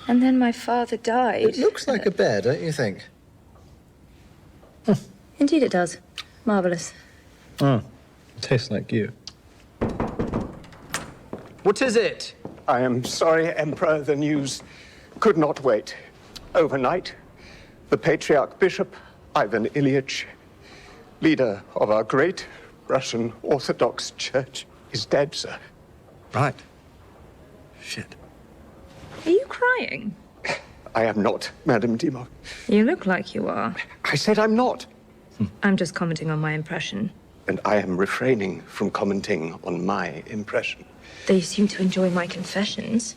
And then my father died. It looks like a bear, don't you think? Indeed it does. Marvellous. Oh, it tastes like you. What is it? I am sorry, Emperor. The news could not wait. Overnight, the Patriarch Bishop Ivan Ilyich, leader of our great Russian Orthodox Church, is dead, sir. Right. Shit. Are you crying? I am not, Madame Dimok. You look like you are. I said I'm not. I'm just commenting on my impression. And I am refraining from commenting on my impression. They seem to enjoy my confessions.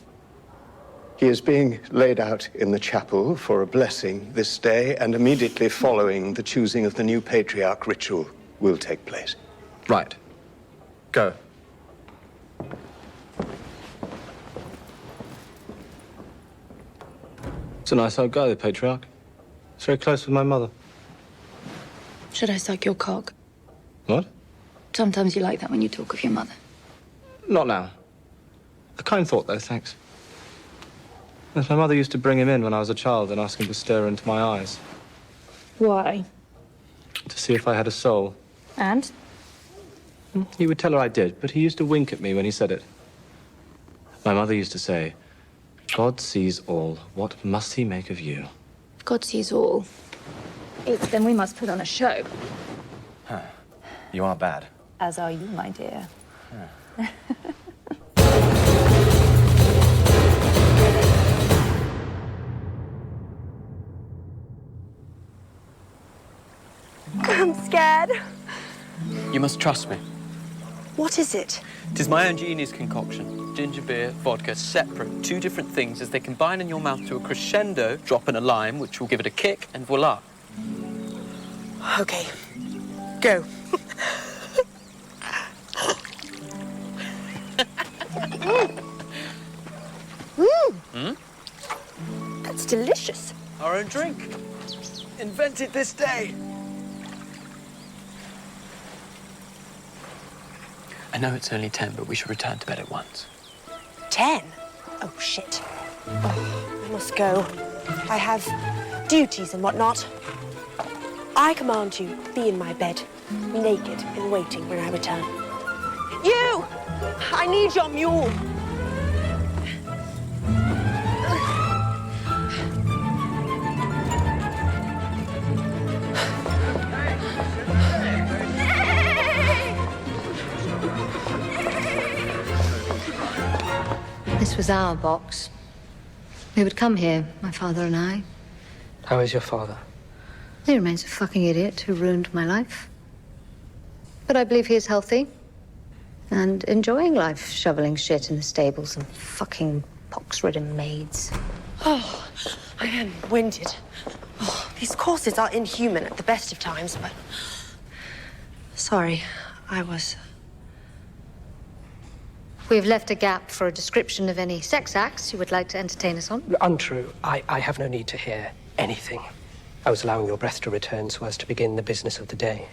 He is being laid out in the chapel for a blessing this day, and immediately following the choosing of the new patriarch, ritual will take place. Right. Go. It's a nice old guy, the patriarch. He's very close with my mother. Should I suck your cock? What? Sometimes you like that when you talk of your mother. Not now. A kind thought, though, thanks. Yes, my mother used to bring him in when I was a child and ask him to stare into my eyes. Why? To see if I had a soul. And? He would tell her I did, but he used to wink at me when he said it. My mother used to say, God sees all. What must he make of you? If God sees all, then we must put on a show. Huh. You are bad. As are you, my dear. Huh. I'm scared. You must trust me. What is it? It is my own genius concoction. Ginger beer, vodka, separate, two different things. As they combine in your mouth to a crescendo, drop in a lime, which will give it a kick, and voila. Okay. Go. That's delicious. Our own drink. Invented this day. I know it's only 10, but we should return to bed at once. 10? Oh, shit. Oh, I must go. I have duties and whatnot. I command you, be in my bed, naked and waiting when I return. You! I need your mule. This was our box. We would come here, my father and I. How is your father? He remains a fucking idiot who ruined my life. But I believe he is healthy and enjoying life, shoveling shit in the stables and fucking pox-ridden maids. Oh, I am winded. Oh, these courses are inhuman at the best of times, but... Sorry, I was... We have left a gap for a description of any sex acts you would like to entertain us on. Untrue. I have no need to hear anything. I was allowing your breath to return so as to begin the business of the day.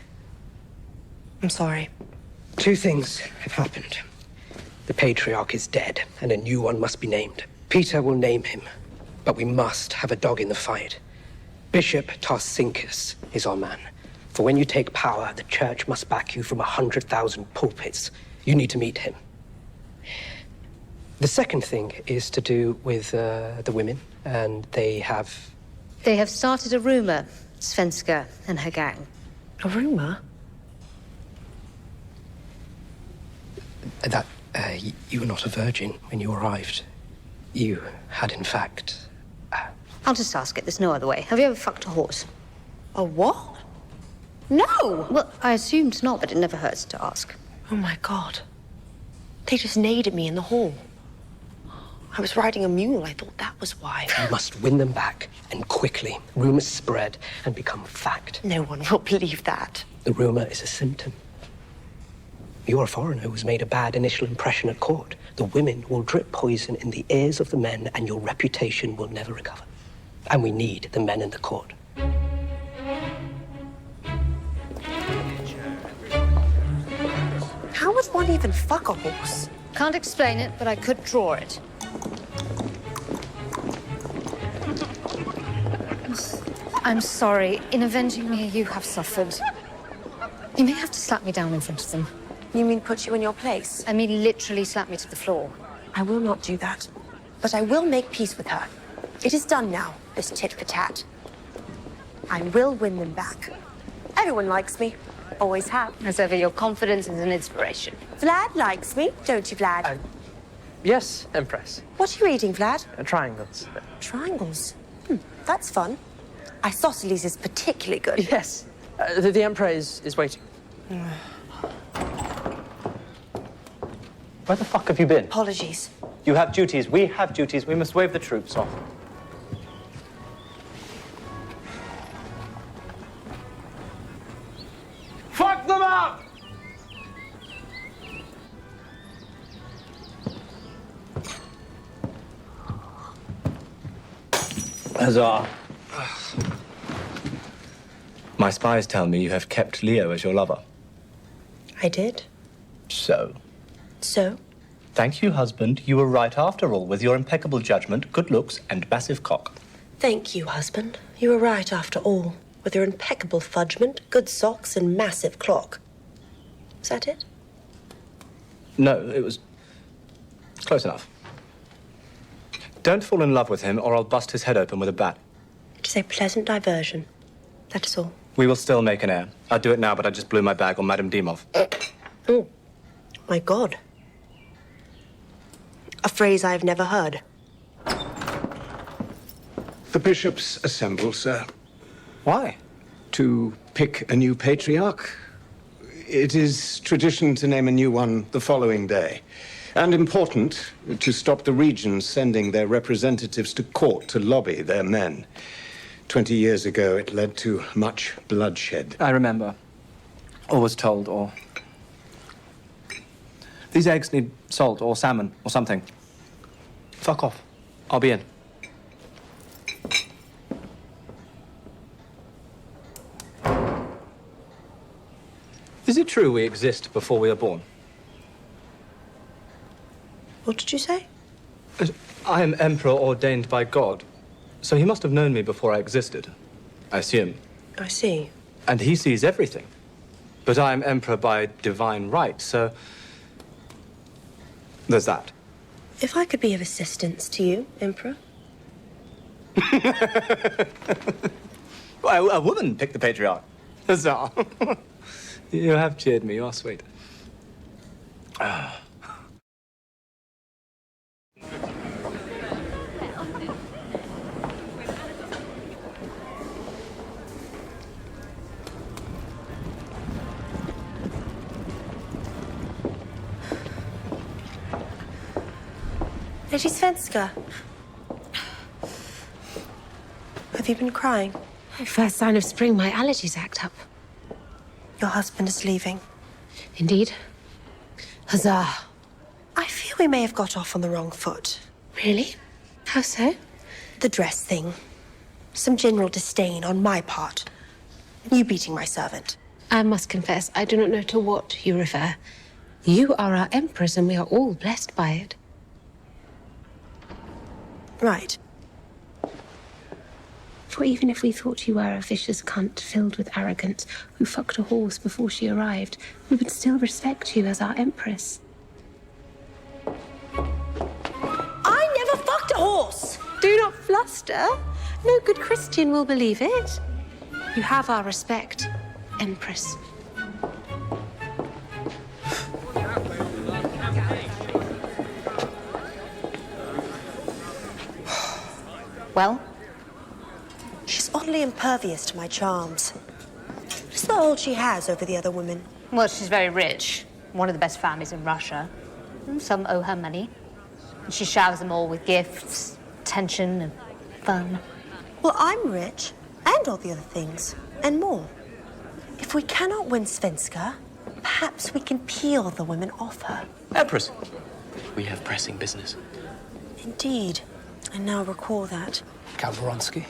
I'm sorry. Two things have happened. The Patriarch is dead, and a new one must be named. Peter will name him, but we must have a dog in the fight. Bishop Tarsinkus is our man. For when you take power, the church must back you from 100,000 pulpits. You need to meet him. The second thing is to do with the women, and they have... They have started a rumor, Svenska and her gang. A rumor? That you were not a virgin when you arrived. You had, in fact... I'll just ask it. There's no other way. Have you ever fucked a horse? A what? No! Well, I assumed not, but it never hurts to ask. Oh, my God. They just neighed at me in the hall. I was riding a mule. I thought that was why. You must win them back, and quickly. Rumors spread and become fact. No one will believe that. The rumor is a symptom. You're a foreigner who's made a bad initial impression at court. The women will drip poison in the ears of the men, and your reputation will never recover. And we need the men in the court. How would one even fuck a horse? Can't explain it, but I could draw it. I'm sorry. In avenging me, you have suffered. You may have to slap me down in front of them. You mean put you in your place? I mean literally slap me to the floor. I will not do that. But I will make peace with her. It is done now, this tit for tat. I will win them back. Everyone likes me. Always have. As ever, your confidence is an inspiration. Vlad likes me, don't you, Vlad? Yes, Empress. What are you reading, Vlad? Triangles. Triangles. That's fun. Isosceles is particularly good. Yes. The Emperor is waiting. Where the fuck have you been? Apologies. You have duties. We have duties. We must wave the troops off. Fuck them up! Huzzah. My spies tell me you have kept Leo as your lover. I did. So? So? Thank you, husband. You were right after all, with your impeccable judgment, good looks, and massive cock. Thank you, husband. You were right after all, with your impeccable fudgement, good socks, and massive clock. Is that it? No, it was close enough. Don't fall in love with him, or I'll bust his head open with a bat. It is a pleasant diversion. That is all. We will still make an heir. I'd do it now, but I just blew my bag on Madame Dimov. Oh, my God. A phrase I've never heard. The bishops assemble, sir, Why? to pick a new patriarch. It is tradition to name a new one the following day. And important to stop the regions sending their representatives to court to lobby their men. 20 years ago, it led to much bloodshed. I remember. Or was told, or... These eggs need salt or salmon or something. Fuck off. I'll be in. Is it true we exist before we are born? What did you say? I am emperor ordained by God, so he must have known me before I existed, I assume. I see. And he sees everything. But I am emperor by divine right, so there's that. If I could be of assistance to you, Emperor. A woman picked the patriarch. Huzzah. You have cheered me. You are sweet. Lady Svenska. Have you been crying? First sign of spring, my allergies act up. Your husband is leaving. Indeed. Huzzah. I fear we may have got off on the wrong foot. Really? How so? The dress thing. Some general disdain on my part. You beating my servant. I must confess, I do not know to what you refer. You are our empress, and we are all blessed by it. Right. For even if we thought you were a vicious cunt filled with arrogance who fucked a horse before she arrived, we would still respect you as our empress. I never fucked a horse! Do not fluster. No good Christian will believe it. You have our respect, empress. Well? She's oddly impervious to my charms. What's the hold she has over the other women? Well, she's very rich. One of the best families in Russia. Some owe her money. And she showers them all with gifts, attention, and fun. Well, I'm rich, and all the other things, and more. If we cannot win Svenska, Perhaps we can peel the women off her. Empress, we have pressing business. Indeed. I now recall that. Count Voronsky.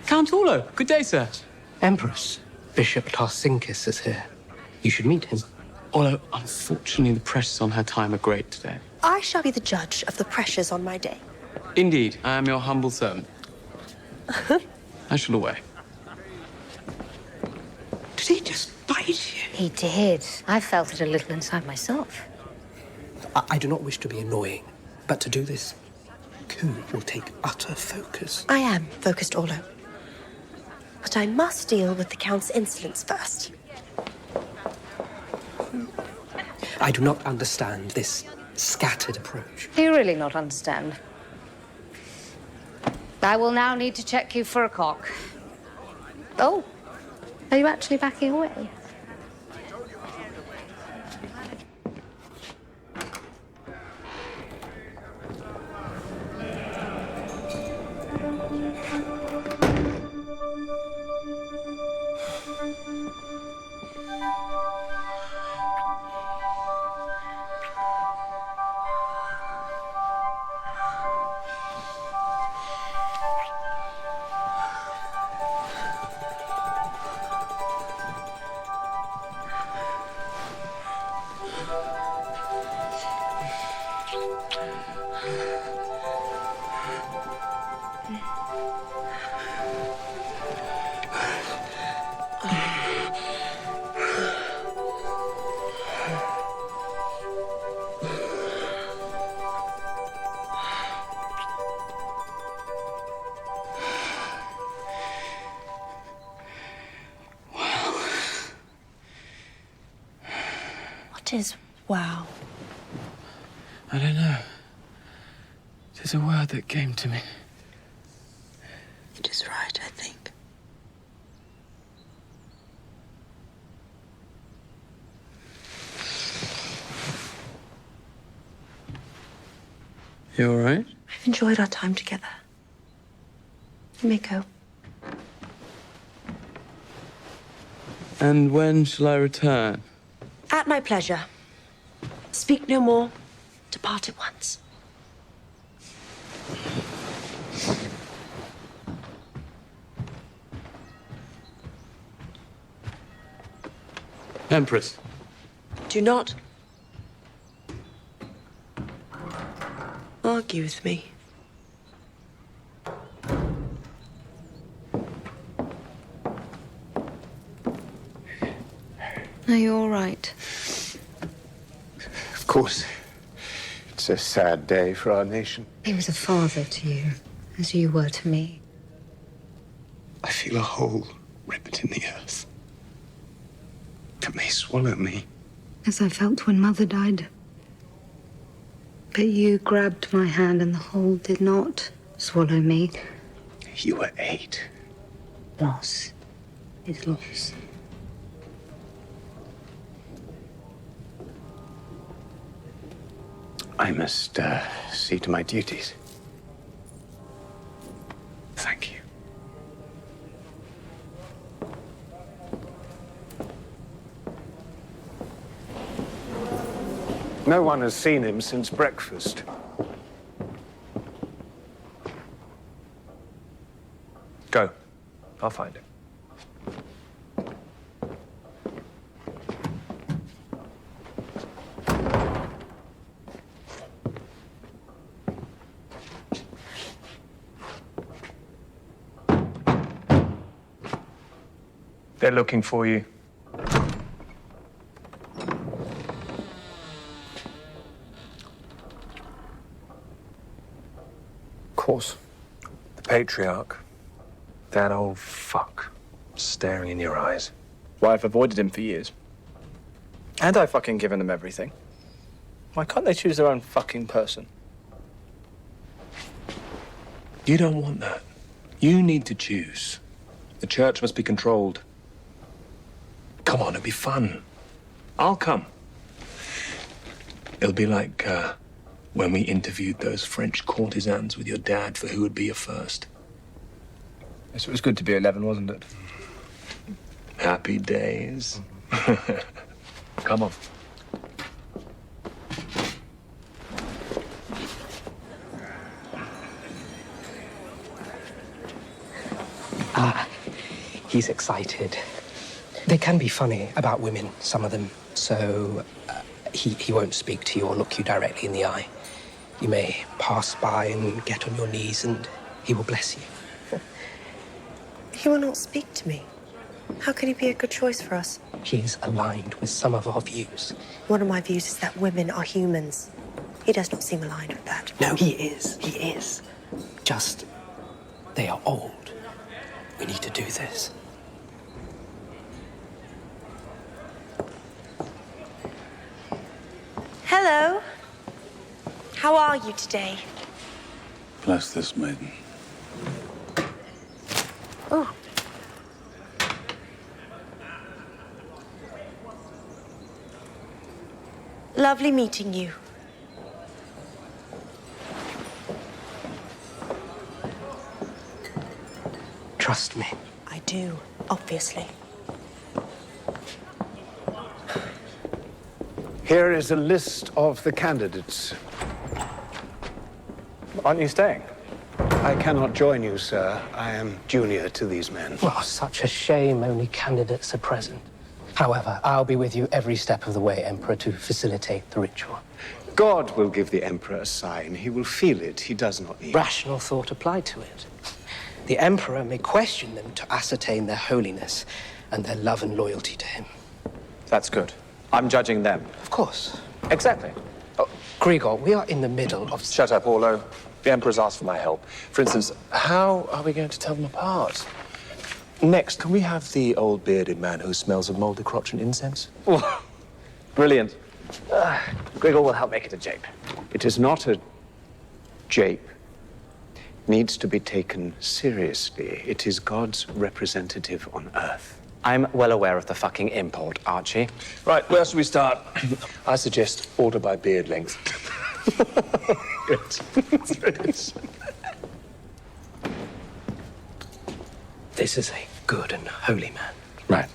Count Orlo, good day, sir. Empress. Bishop Tarsinkis is here. You should meet him. Orlo, unfortunately, the pressures on her time are great today. I shall be the judge of the pressures on my day. Indeed, I am your humble servant. I shall away. Did he just bite you? He did. I felt it a little inside myself. I do not wish to be annoying, but to do this coup will take utter focus. I am focused, Orlo. But I must deal with the Count's insolence first. I do not understand this scattered approach. Do you really not understand? I will now need to check you for a cock. Oh, are you actually backing away? What is wow? I don't know. It is a word that came to me. It is right, I think. You all right? I've enjoyed our time together. You may go. And when shall I return? At my pleasure. Speak no more. Depart at once. Empress. Do not argue with me. Are you all right? Of course. It's a sad day for our nation. He was a father to you, as you were to me. I feel a hole ripped in the earth that may swallow me. As I felt when Mother died. But you grabbed my hand and the hole did not swallow me. You were 8. Loss is loss. I must see to my duties. Thank you. No one has seen him since breakfast. Go. I'll find him. They're looking for you. Of course. The patriarch. That old fuck. Staring in your eyes. Why, I've avoided him for years. And I've fucking given them everything. Why can't they choose their own fucking person? You don't want that. You need to choose. The church must be controlled. Come on, it'll be fun. I'll come. It'll be like when we interviewed those French courtesans with your dad for who would be your first. Yes, it was good to be 11, wasn't it? Happy days. Come on. He's excited. They can be funny about women, some of them, so he won't speak to you or look you directly in the eye. You may pass by and get on your knees and he will bless you. He will not speak to me. How can he be a good choice for us? He is aligned with some of our views. One of my views is that women are humans. He does not seem aligned with that. No, he is. He is. Just, they are old. We need to do this. Hello. How are you today? Bless this maiden. Oh. Lovely meeting you. Trust me. I do, obviously. Here is a list of the candidates. Aren't you staying? I cannot join you, sir. I am junior to these men. Oh, such a shame only candidates are present. However, I'll be with you every step of the way, Emperor, to facilitate the ritual. God will give the Emperor a sign. He will feel it. He does not need. Rational thought applied to it. The Emperor may question them to ascertain their holiness and their love and loyalty to him. That's good. I'm judging them. Of course. Exactly. Oh, Grigor, we are in the middle of... Shut up, Orlo. The Emperor's asked for my help. For instance, how are we going to tell them apart? Next, can we have the old bearded man who smells of mouldy crotch and incense? Oh, brilliant. Grigor will help make it a jape. It is not a jape. Needs to be taken seriously. It is God's representative on Earth. I'm well aware of the fucking import, Archie. Right, where should we start? I suggest order by beard length. This is a good and holy man. Right.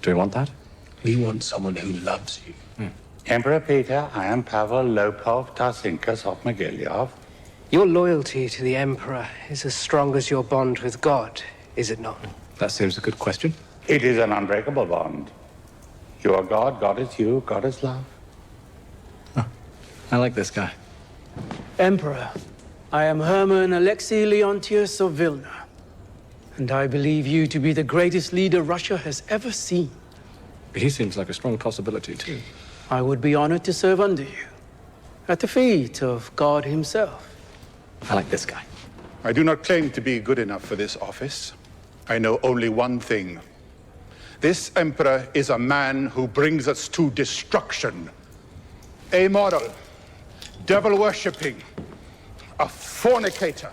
Do we want that? We want someone who loves you. Emperor Peter, I am Pavel Lopov Tarsinkas of Mogilev. Your loyalty to the Emperor is as strong as your bond with God, is it not? That seems a good question. It is an unbreakable bond. You are God, God is you, God is love. I like this guy. Emperor, I am Herman Alexei Leontius of Vilna, and I believe you to be the greatest leader Russia has ever seen. He seems like a strong possibility, too. I would be honored to serve under you, at the feet of God himself. I like this guy. I do not claim to be good enough for this office. I know only one thing. This emperor is a man who brings us to destruction. Amoral, devil-worshipping, a fornicator,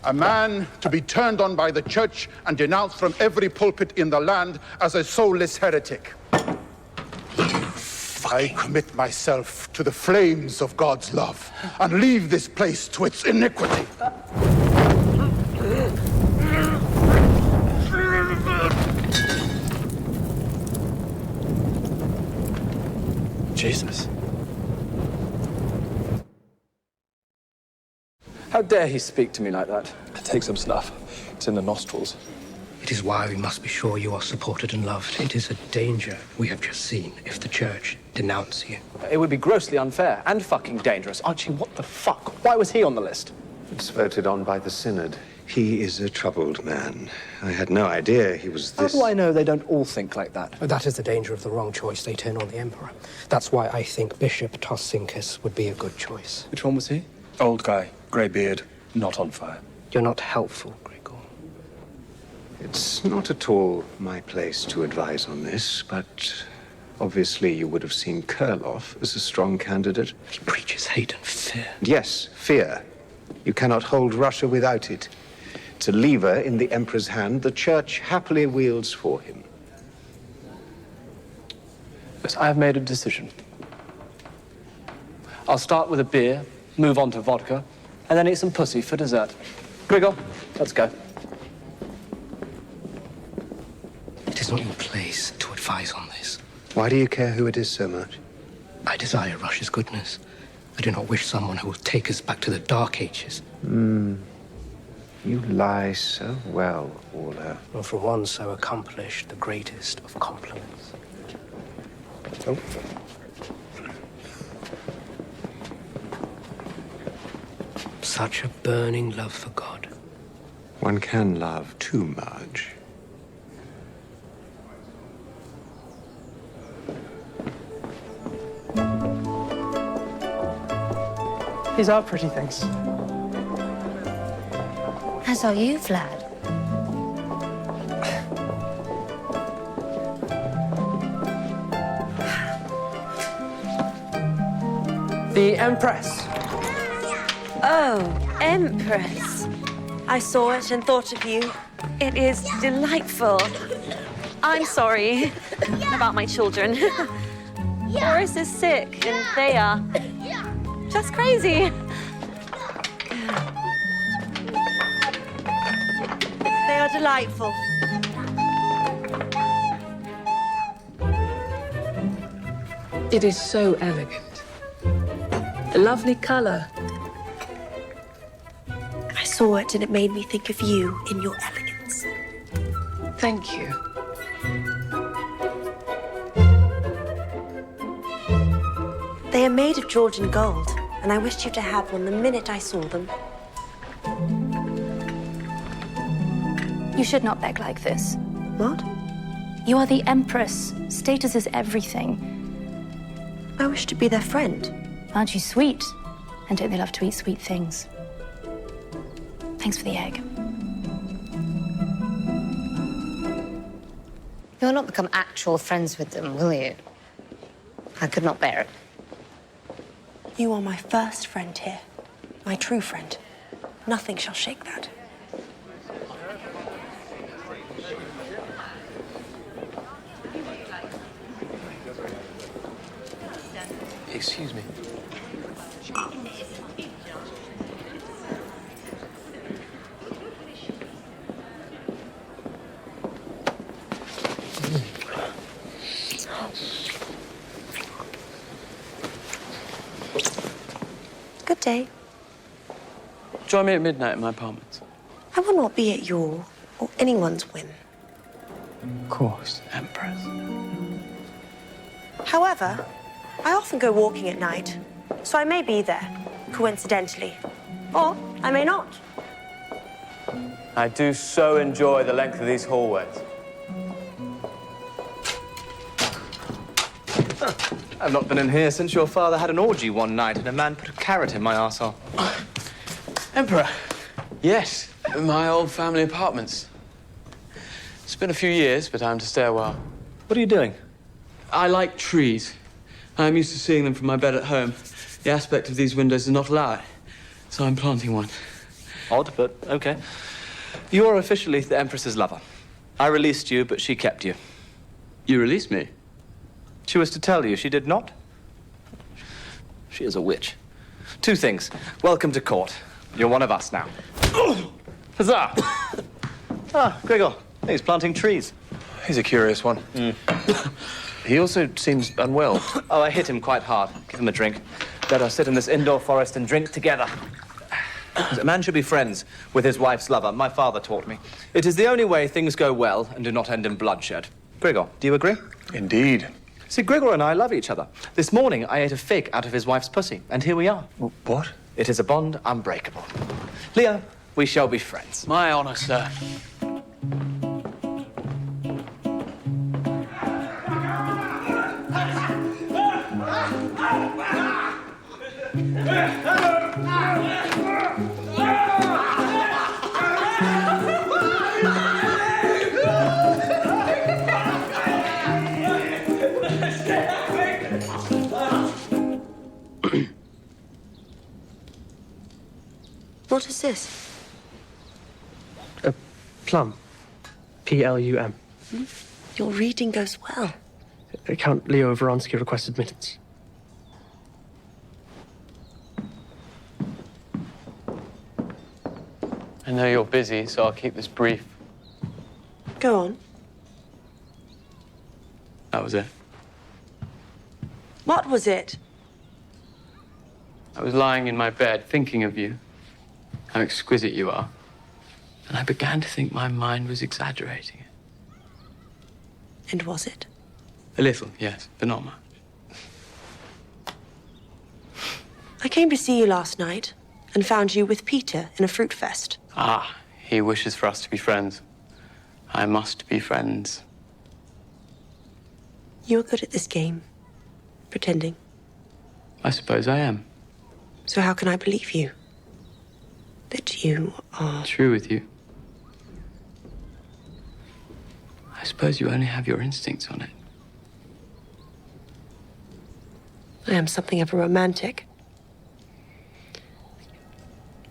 a man to be turned on by the church and denounced from every pulpit in the land as a soulless heretic. I commit myself to the flames of God's love and leave this place to its iniquity. Jesus. How dare he speak to me like that? Take some snuff. It's in the nostrils. It is why we must be sure you are supported and loved. It is a danger we have just seen if the church denounce you. It would be grossly unfair and fucking dangerous. Archie, what the fuck? Why was he on the list? It's voted on by the Synod. He is a troubled man. I had no idea he was this... How do I know they don't all think like that? That is the danger of the wrong choice. They turn on the Emperor. That's why I think Bishop Tarsinkas would be a good choice. Which one was he? Old guy, grey beard, not on fire. You're not helpful, Grigor. It's not at all my place to advise on this, but obviously you would have seen Kurloff as a strong candidate. He preaches hate and fear. Yes, fear. You cannot hold Russia without it. It's a lever in the Emperor's hand the Church happily wields for him. Yes, I have made a decision. I'll start with a beer, move on to vodka, and then eat some pussy for dessert. Grigor, let's go. It is not your place to advise on this. Why do you care who it is so much? I desire Russia's goodness. I do not wish someone who will take us back to the Dark Ages. You lie so well, Mula. Or for one so accomplished, the greatest of compliments. Oh. Such a burning love for God. One can love too much. These are pretty things. As are you, Vlad. The Empress. Oh, Empress. I saw it and thought of you. It is delightful. I'm sorry about my children. Boris is sick and they are just crazy. They are delightful. It is so elegant. A lovely color. I saw it and it made me think of you in your elegance. Thank you. They are made of Georgian gold, and I wished you to have one the minute I saw them. You should not beg like this. What? You are the Empress. Status is everything. I wish to be their friend. Aren't you sweet? And don't they love to eat sweet things? Thanks for the egg. You'll not become actual friends with them, will you? I could not bear it. You are my first friend here. My true friend. Nothing shall shake that. Excuse me. Good day. Join me at midnight at my apartment. I will not be at your or anyone's whim. Of course, Empress. However, I often go walking at night, so I may be there, coincidentally. Or I may not. I do so enjoy the length of these hallways. I've not been in here since your father had an orgy one night and a man put a carrot in my arsehole. Emperor? Yes, my old family apartments. It's been a few years, but I'm to stay a while. What are you doing? I like trees. I'm used to seeing them from my bed at home. The aspect of these windows does not allow it, so I'm planting one. Odd, but okay. You are officially the Empress's lover. I released you, but she kept you. You released me? She was to tell you she did not. She is a witch. Two things. Welcome to court. You're one of us now. Huzzah! Gregor, he's planting trees. He's a curious one. He also seems unwell. Oh, I hit him quite hard. Give him a drink. Let us sit in this indoor forest and drink together. A man should be friends with his wife's lover. My father taught me. It is the only way things go well and do not end in bloodshed. Gregor, do you agree? Indeed. See, Gregor and I love each other. This morning, I ate a fig out of his wife's pussy, and here we are. What? It is a bond unbreakable. Leo, we shall be friends. My honor, sir. What is this? A plum. P-L-U-M. Your reading goes well. Count Leo Voronsky requests admittance. I know you're busy, so I'll keep this brief. Go on. That was it. What was it? I was lying in my bed thinking of you, how exquisite you are, and I began to think my mind was exaggerating it. And was it? A little, yes, but not much. I came to see you last night and found you with Peter in a fruit fest. Ah, he wishes for us to be friends. I must be friends. You are good at this game. Pretending. I suppose I am. So how can I believe you? That you are... True with you. I suppose you only have your instincts on it. I am something of a romantic.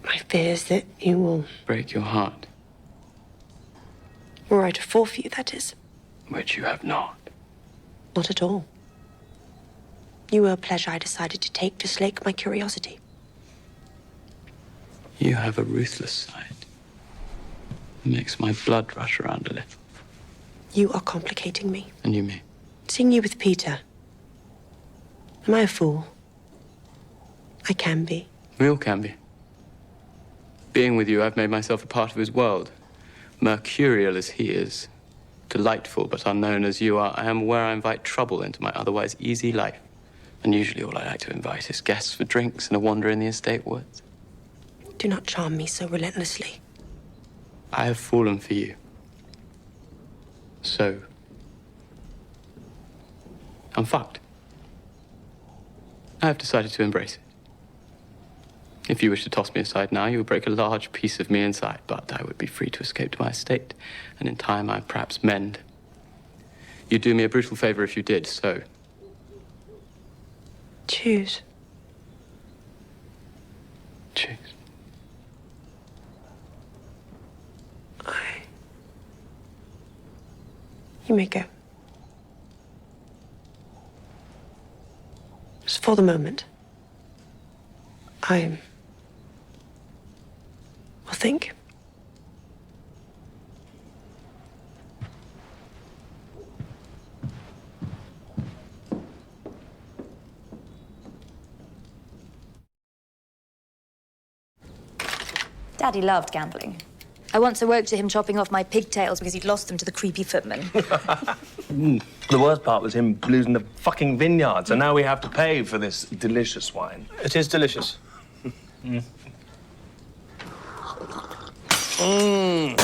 My fear is that you will... Break your heart. Were I to fall for you, that is. Which you have not. Not at all. You were a pleasure I decided to take to slake my curiosity. You have a ruthless side. It makes my blood rush around a little. You are complicating me. And you me. Seeing you with Peter. Am I a fool? I can be. We all can be. Being with you, I've made myself a part of his world. Mercurial as he is, delightful but unknown as you are, I am where I invite trouble into my otherwise easy life. And usually all I like to invite is guests for drinks and a wander in the estate woods. Do not charm me so relentlessly. I have fallen for you. So, I'm fucked. I have decided to embrace it. If you wish to toss me aside now, you would break a large piece of me inside, but I would be free to escape to my estate, and in time I'd perhaps mend. You'd do me a brutal favor if you did, so... Choose. Choose. You may go. Just for the moment. I will think. Daddy loved gambling. I once awoke to him chopping off my pigtails because he'd lost them to the creepy footman. The worst part was him losing the fucking vineyards, and now we have to pay for this delicious wine. It is delicious. Mm.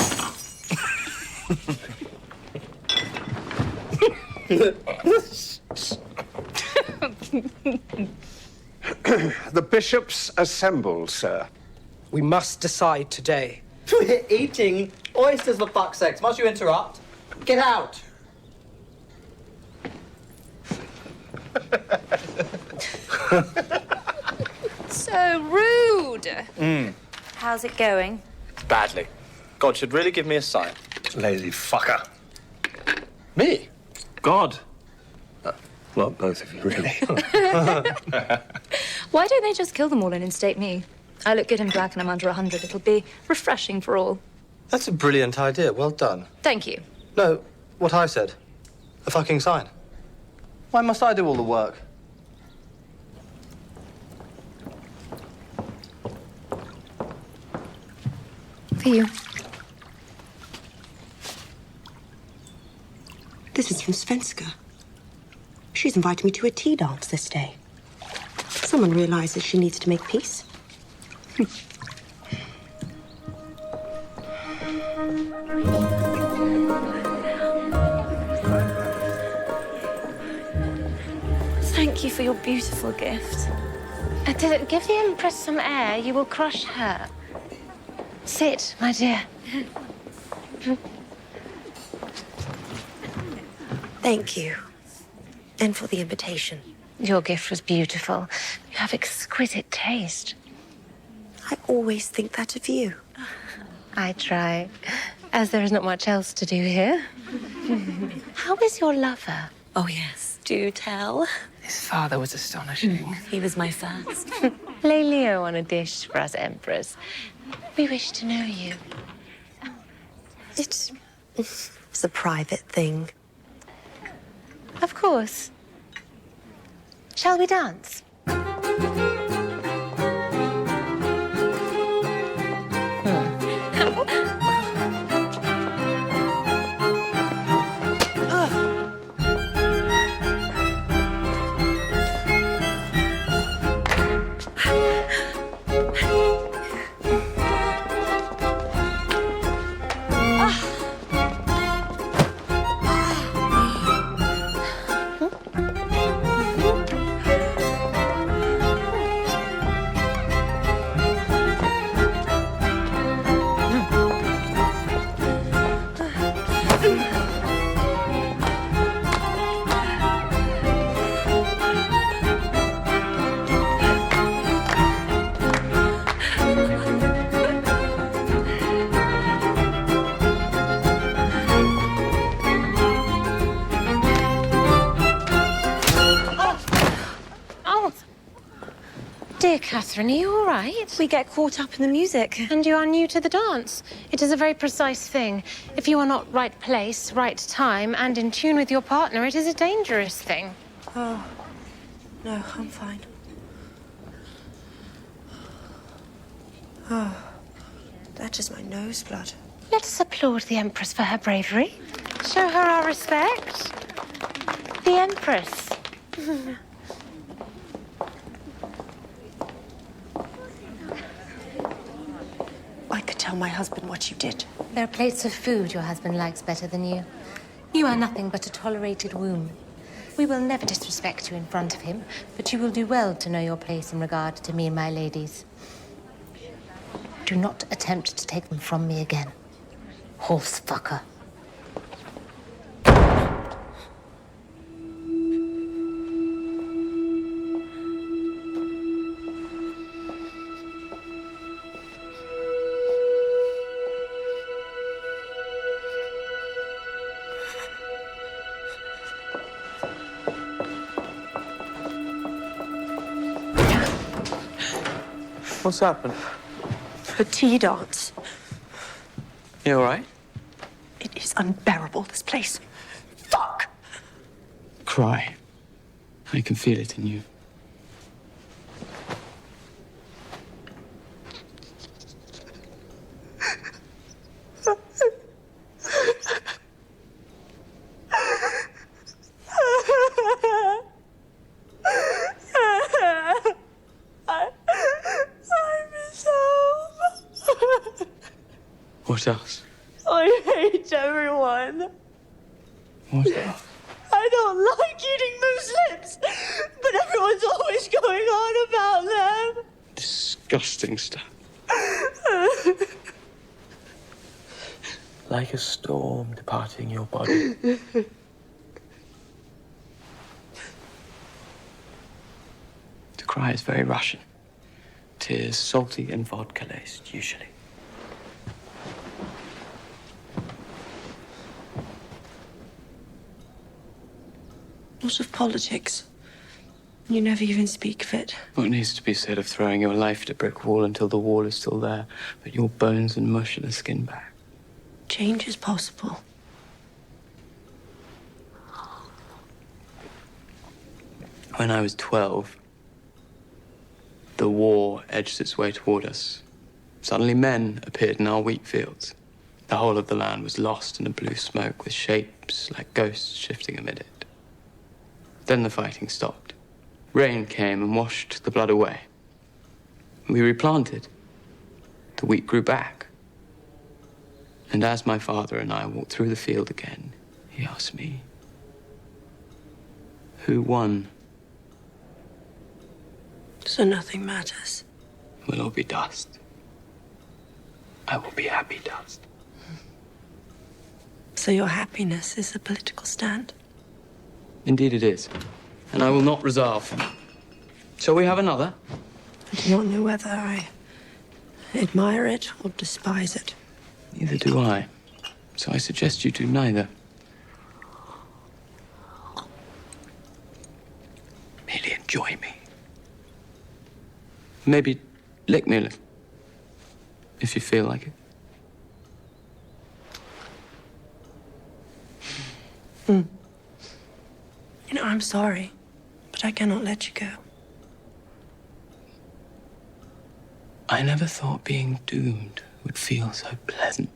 The bishops assemble, sir. We must decide today. We're eating oysters, for fuck's sake. Must you interrupt? Get out! So rude. Mm. How's it going? Badly. God should really give me a sign. Lazy fucker. Me? God. Well, both of you, really. Why don't they just kill them all and instate me? I look good in black and I'm under 100. It'll be refreshing for all. That's a brilliant idea. Well done. Thank you. No, what I said. A fucking sign. Why must I do all the work? For you. This is from Svenska. She's invited me to a tea dance this day. Someone realizes she needs to make peace. Thank you for your beautiful gift. Give the Empress some air. You will crush her. Sit, my dear. Thank you. And for the invitation. Your gift was beautiful. You have exquisite taste. I always think that of you. I try, as there is not much else to do here. How is your lover? Oh, yes. Do tell. His father was astonishing. He was my first. Lay Leo on a dish for us, Empress. We wish to know you. It's a private thing. Of course. Shall we dance? Dear Catherine, are you all right? We get caught up in the music. And you are new to the dance. It is a very precise thing. If you are not right place, right time, and in tune with your partner, it is a dangerous thing. Oh, no, I'm fine. Oh, that is my nose blood. Let us applaud the Empress for her bravery. Show her our respect. The Empress. I could tell my husband what you did. There are plates of food your husband likes better than you. You are nothing but a tolerated womb. We will never disrespect you in front of him, but you will do well to know your place in regard to me and my ladies. Do not attempt to take them from me again. Horse fucker. What's happened? A tea dance. You all right? It is unbearable, this place. Fuck! Cry. I can feel it in you. What else? I hate everyone. What else? I don't like eating Muslims, but everyone's always going on about them. Disgusting stuff. Like a storm departing your body. To cry is very Russian. Tears salty and vodka-laced, usually. What of politics? You never even speak of it. What needs to be said of throwing your life at a brick wall until the wall is still there, but your bones and mush and the skin back? Change is possible. When I was 12, the war edged its way toward us. Suddenly men appeared in our wheat fields. The whole of the land was lost in a blue smoke with shapes like ghosts shifting amid it. Then the fighting stopped. Rain came and washed the blood away. We replanted. The wheat grew back. And as my father and I walked through the field again, he asked me, who won? So nothing matters. We'll all be dust. I will be happy dust. So your happiness is a political stand? Indeed it is. And I will not resolve. Shall we have another? I do not know whether I admire it or despise it. Neither do I. So I suggest you do neither. Merely enjoy me. Maybe lick me a little, if you feel like it. You know, I'm sorry, but I cannot let you go. I never thought being doomed would feel so pleasant.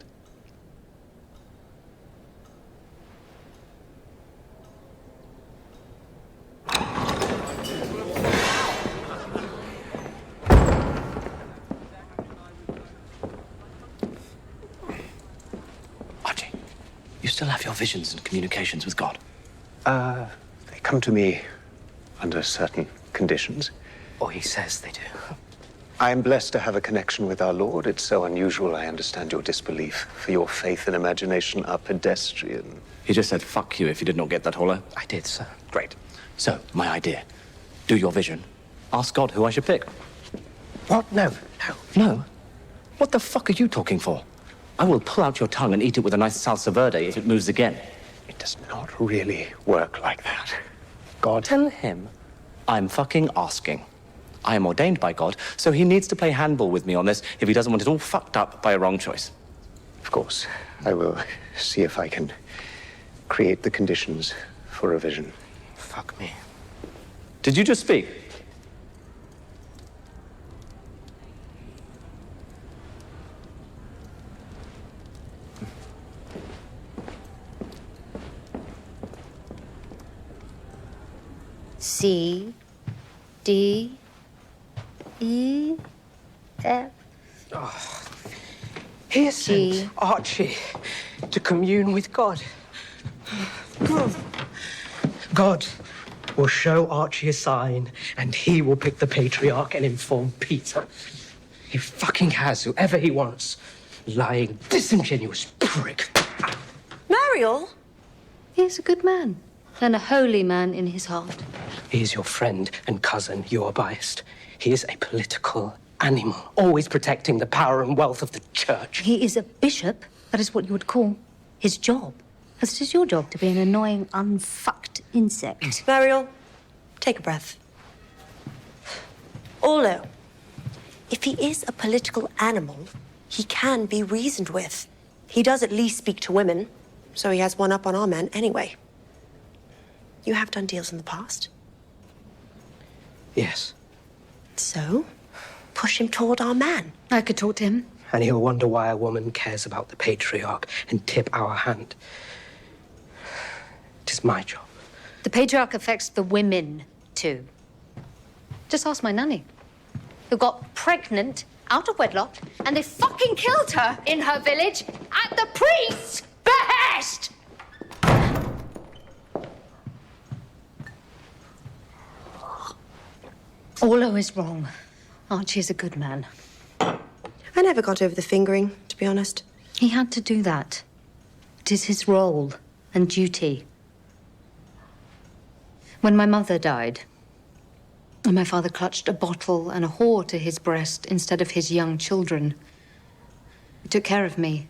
Archie, you still have your visions and communications with God? They come to me under certain conditions. Or he says they do. I am blessed to have a connection with our Lord. It's so unusual, I understand your disbelief. For your faith and imagination are pedestrian. He just said, fuck you, if you did not get that hollow. I did, sir. Great. So, my idea. Do your vision. Ask God who I should pick. What? No. No? What the fuck are you talking for? I will pull out your tongue and eat it with a nice salsa verde if it moves again. It does not really work like that. God... Tell him I'm fucking asking. I am ordained by God, so he needs to play handball with me on this if he doesn't want it all fucked up by a wrong choice. Of course. I will see if I can create the conditions for a vision. Fuck me. Did you just speak? C, D, E, F. Oh, he has sent Archie to commune with God. God will show Archie a sign, and he will pick the patriarch and inform Peter. He fucking has whoever he wants. Lying, disingenuous prick. Mariel? He is a good man, and a holy man in his heart. He is your friend and cousin. You are biased. He is a political animal, always protecting the power and wealth of the church. He is a bishop. That is what you would call his job. As it is your job to be an annoying, unfucked insect. Mariel, take a breath. Orlo, if he is a political animal, he can be reasoned with. He does at least speak to women, so he has one up on our men anyway. You have done deals in the past. Yes. So, push him toward our man. I could talk to him. And he'll wonder why a woman cares about the patriarch and tip our hand. It is my job. The patriarch affects the women, too. Just ask my nanny, who got pregnant out of wedlock, and they fucking killed her in her village at the priest's behest! Orlo is wrong. Archie is a good man. I never got over the fingering, to be honest. He had to do that. It is his role and duty. When my mother died, and my father clutched a bottle and a whore to his breast instead of his young children, he took care of me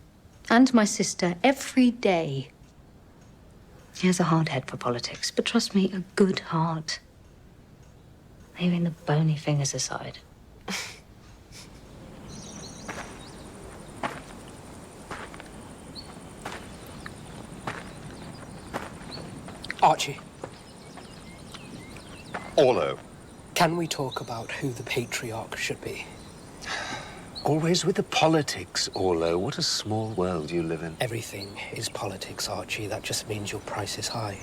and my sister every day. He has a hard head for politics, but trust me, a good heart. Leaving the bony fingers aside. Archie, Orlo. can we talk about who the patriarch should be? Always with the politics, Orlo. What a small world you live in. Everything is politics, Archie. That just means your price is high.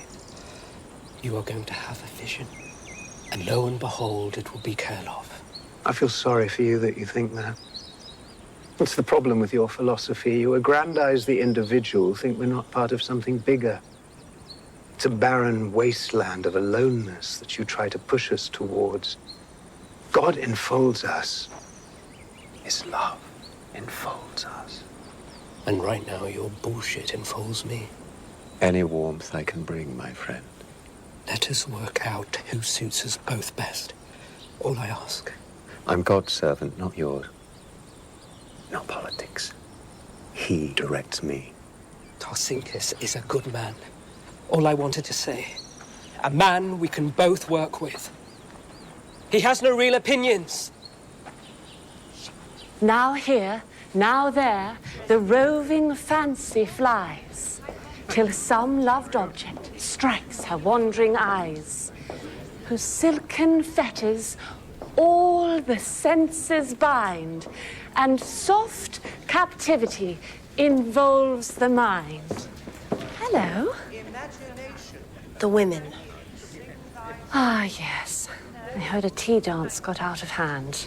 You are going to have a vision. And lo and behold, it will be Kurlov. I feel sorry for you that you think that. What's the problem with your philosophy? You aggrandize the individual, think we're not part of something bigger. It's a barren wasteland of aloneness that you try to push us towards. God enfolds us. His love enfolds us. And right now, your bullshit enfolds me. Any warmth I can bring, my friend. Let us work out who suits us both best. All I ask. I'm God's servant, not yours. Not politics. He directs me. Tarsinkis is a good man. All I wanted to say. A man we can both work with. He has no real opinions. Now here, now there, the roving fancy flies, till some loved object strikes her wandering eyes. whose silken fetters all the senses bind, and soft captivity involves the mind. Hello. The women. Ah, yes. I heard a tea dance got out of hand.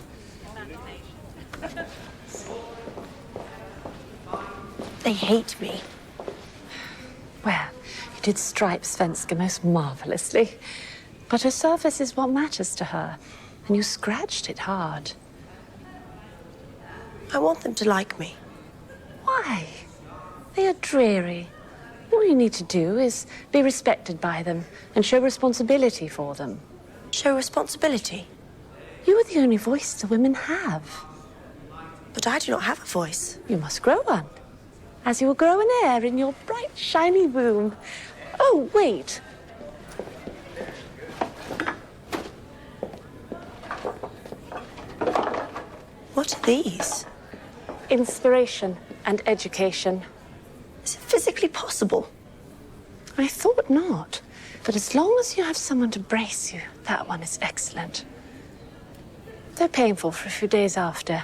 They hate me. Well, you did stripe Svenska most marvelously. But her surface is what matters to her, and you scratched it hard. I want them to like me. Why? They are dreary. All you need to do is be respected by them and show responsibility for them. Show responsibility? You are the only voice the women have. But I do not have a voice. You must grow one, as you will grow an heir in your bright, shiny womb. Oh, wait. What are these? Inspiration and education. Is it physically possible? I thought not. But as long as you have someone to brace you, that one is excellent. Though painful for a few days after.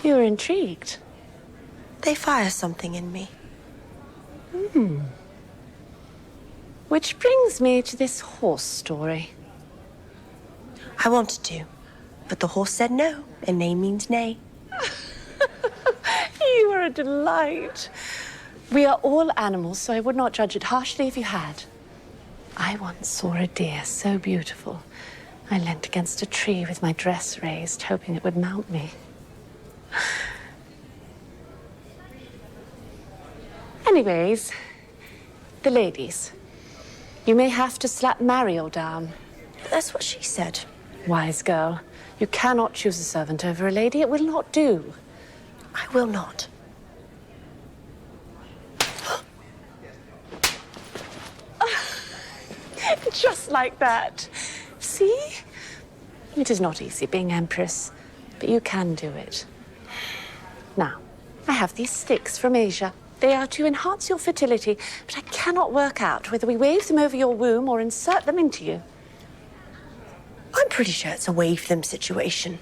You were intrigued. They fire something in me. Which brings me to this horse story. I wanted to, but the horse said no, and nay means nay. You are a delight. We are all animals, so I would not judge it harshly if you had. I once saw a deer so beautiful. I leant against a tree with my dress raised, hoping it would mount me. Anyways, the ladies. You may have to slap Mariel down. That's what she said. Wise girl. You cannot choose a servant over a lady. It will not do. I will not. Just like that. See? It is not easy being Empress, but you can do it. Now, I have these sticks from Asia. They are to enhance your fertility, but I cannot work out whether we wave them over your womb or insert them into you. I'm pretty sure it's a wave them situation.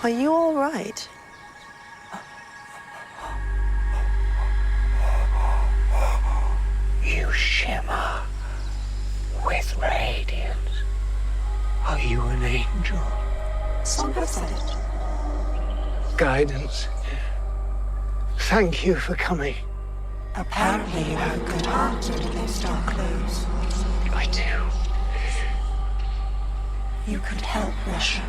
Are you all right? You shimmer with radiance. Are you an angel? Some have said it. Guidance. Thank you for coming. Apparently you have a good heart under those dark clothes. I do. You could help Russia.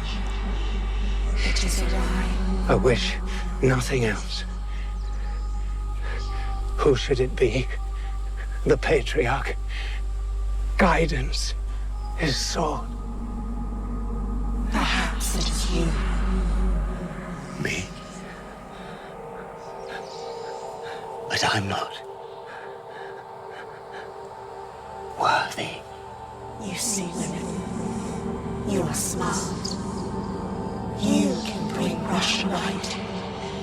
It is a lie. I wish nothing else. Who should it be? The Patriarch. Guidance. His sword. Perhaps it is you. Me? But I'm not worthy. You see, women, you are smart. You can bring Russia right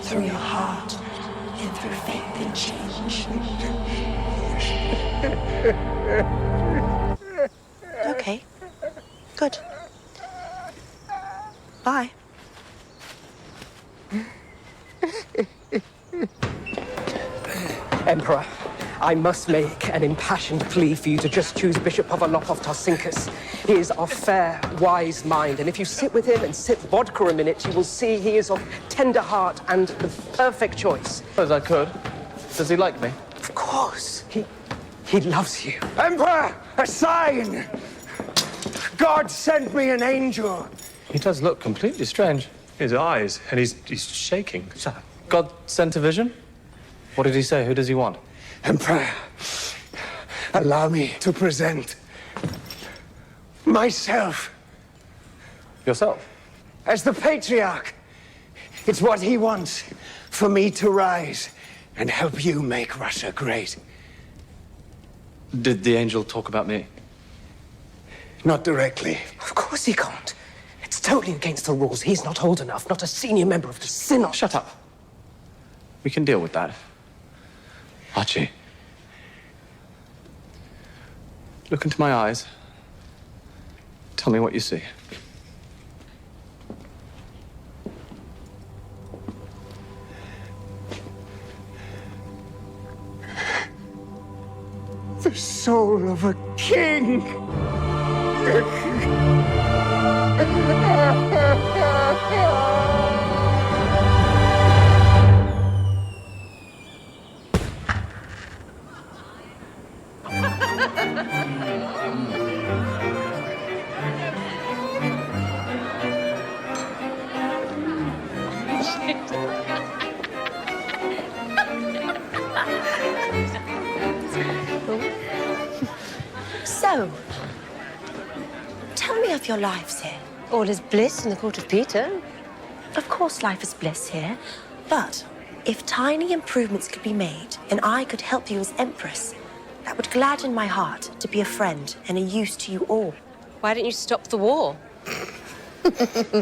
through your heart and through faith in change. Okay, good. Bye. Emperor, I must make an impassioned plea for you to just choose Bishop Povalop of Tarsinkus. He is of fair, wise mind, and if you sit with him and sip vodka a minute, you will see he is of tender heart and the perfect choice. As I could. Does he like me? Of course. He loves you. Emperor, a sign! God sent me an angel. He does look completely strange. His eyes, and he's shaking. So, God sent a vision? What did he say? Who does he want? Emperor, allow me to present myself. Yourself? As the Patriarch, it's what he wants, for me to rise and help you make Russia great. Did the angel talk about me? Not directly. Of course he can't. It's totally against the rules. He's not old enough, not a senior member of the Synod. Shut up. We can deal with that. Archie. Look into my eyes. Tell me what you see. The soul of a king. So, tell me of your lives here. All is bliss in the court of Peter. Of course life is bliss here, but if tiny improvements could be made and I could help you as Empress, that would gladden my heart to be a friend and a use to you all. Why don't you stop the war?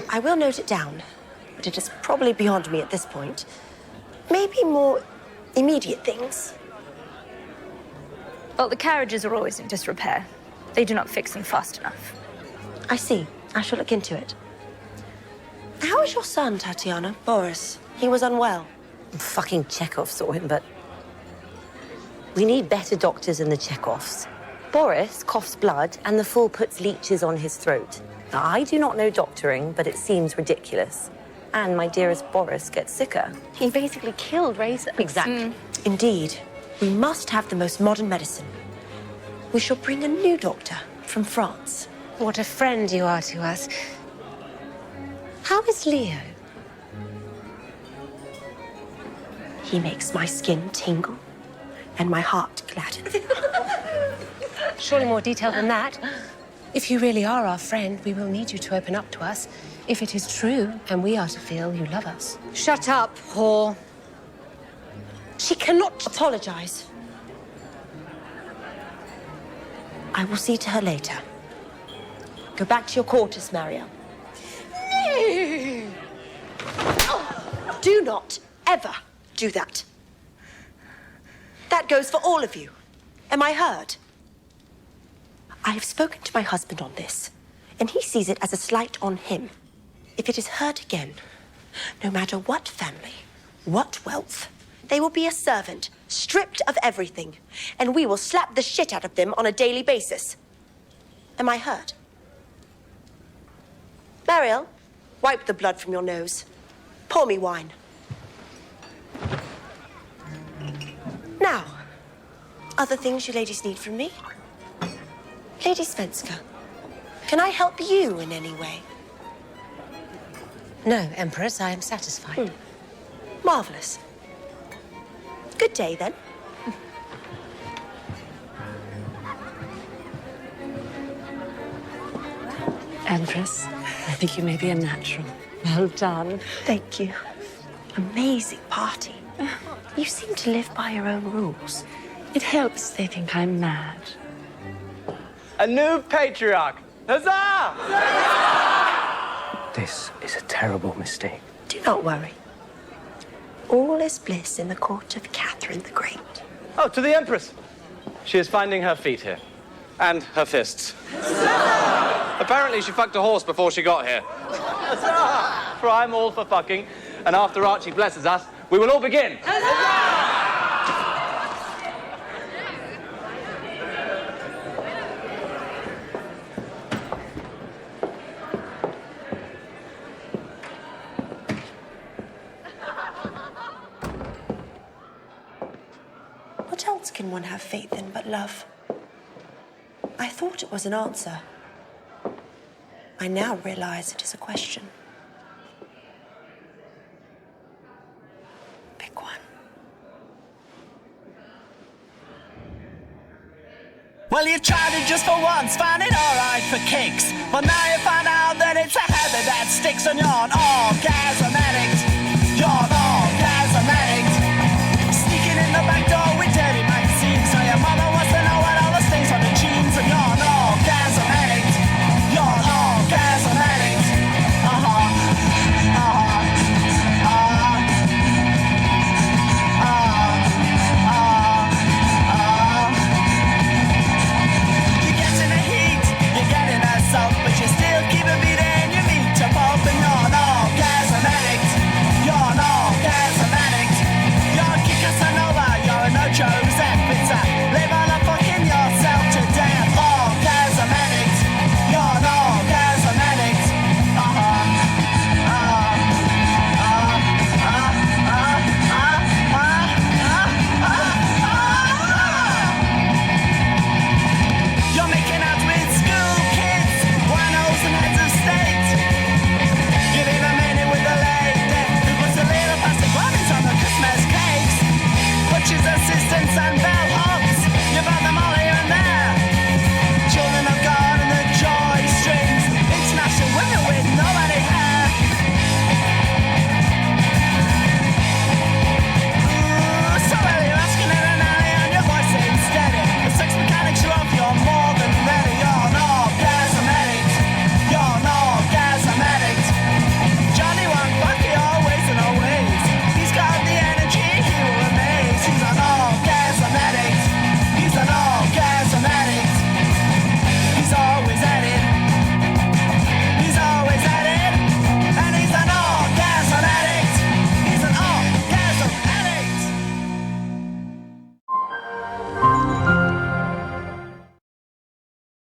I will note it down, but it is probably beyond me at this point. Maybe more immediate things. Well, the carriages are always in disrepair. They do not fix them fast enough. I see. I shall look into it. How is your son, Tatiana? Boris? He was unwell. Fucking Chekhov saw him, but we need better doctors than the Chekhovs. Boris coughs blood and the fool puts leeches on his throat. Now, I do not know doctoring, but it seems ridiculous. And my dearest Boris gets sicker. He basically killed Razor. Exactly. Indeed. We must have the most modern medicine. We shall bring a new doctor from France. What a friend you are to us. How is Leo? He makes my skin tingle and my heart gladden. Surely more detail than that. If you really are our friend, we will need you to open up to us. If it is true, and we are to feel you love us. Shut up, whore. She cannot apologize. I will see to her later. Go back to your quarters, Marielle. Oh, do not ever do that. That goes for all of you. Am I heard? I have spoken to my husband on this, and he sees it as a slight on him. If it is heard again, no matter what family, what wealth, they will be a servant, stripped of everything, and we will slap the shit out of them on a daily basis. Am I heard? Mariel, wipe the blood from your nose. Pour me wine. Now, other things you ladies need from me? Lady Svenska, can I help you in any way? No, Empress, I am satisfied. Marvelous. Good day, then. Empress, I think you may be a natural. Well done. Thank you. Amazing party. You seem to live by your own rules. It helps they think I'm mad. A new patriarch! Huzzah! This is a terrible mistake. Do not worry. All is bliss in the court of Catherine the Great. Oh, to the Empress. She is finding her feet here. And her fists. Apparently she fucked a horse before she got here. For I'm all for fucking, and after Archie blesses us, we will all begin. What else can one have faith in but love? I thought it was an answer. I now realize it is a question. Pick one. Well, you tried it just for once, found it alright for kicks. But now you find out that And it's a habit that sticks and you're an orgasm addict. You're an orgasm addict. Sneaking in the back door with dirty magazines. So your mother wants to know what all the stings on the jeans. And you're an orgasm addict. You're an orgasm addict. You get in the heat, you get in assault, but you still keep a beat and you meet to pulp. And you're an orgasm addict. You're an orgasm addict. You're a Casanova, you're a no Joseph. It's a live on a fucking yourself to death. Orgasm addict. You're an orgasm addict. You're making out with school kids, winos and heads of state. You leave a minute with a lady who puts a little plastic bombings on the Christmas cakes. Butcher's assistants and bells.